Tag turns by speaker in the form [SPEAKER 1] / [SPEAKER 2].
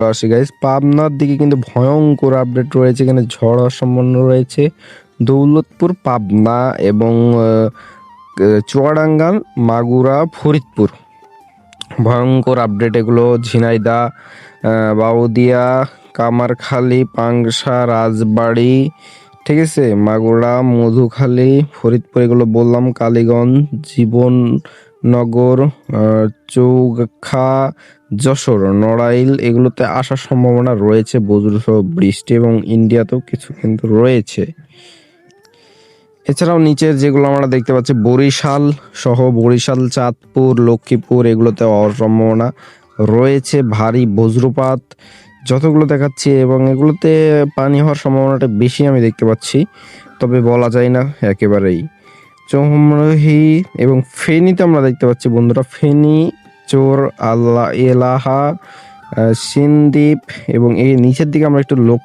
[SPEAKER 1] আসি গাইস, পাবনার দিকে কিন্তু ভয়ঙ্কর আপডেট রয়েছে। এখানে ঝড় হওয়ার সম্ভাবনা রয়েছে দৌলতপুর, পাবনা এবং চুয়াডাঙ্গা, মাগুরা, ফরিদপুর। ভয়ঙ্কর আপডেট এগুলো। ঝিনাইদা, বাউদিয়া, কামারখালী, পাংশা, রাজবাড়ি, ঠিক আছে, মাগুরা, মধুখালী, ফরিদপুর এগুলো বললাম, কালীগঞ্জ, জীবননগর, চৌখা, যশোর, নড়াইল এগুলোতে আসার সম্ভাবনা রয়েছে বজ্রসহ বৃষ্টি, এবং ইন্ডিয়াতেও কিছু কিন্তু রয়েছে। এছাড়াও নিচের যেগুলো আমরা দেখতে পাচ্ছি বরিশাল সহ বরিশাল, চাঁদপুর, লক্ষ্মীপুর এগুলোতে হওয়ার সম্ভাবনা রয়েছে ভারী বজ্রপাত যতগুলো দেখাচ্ছি, এবং এগুলোতে পানি হওয়ার সম্ভাবনাটা বেশি আমি দেখতে পাচ্ছি, তবে বলা যায় না একেবারেই। চৌমুহী এবং ফেনীতে আমরা দেখতে পাচ্ছি বন্ধুরা, ফেনী, চোর, এলাহা, সিনদ্বীপ এবং এই নিচের দিকে আমরা একটু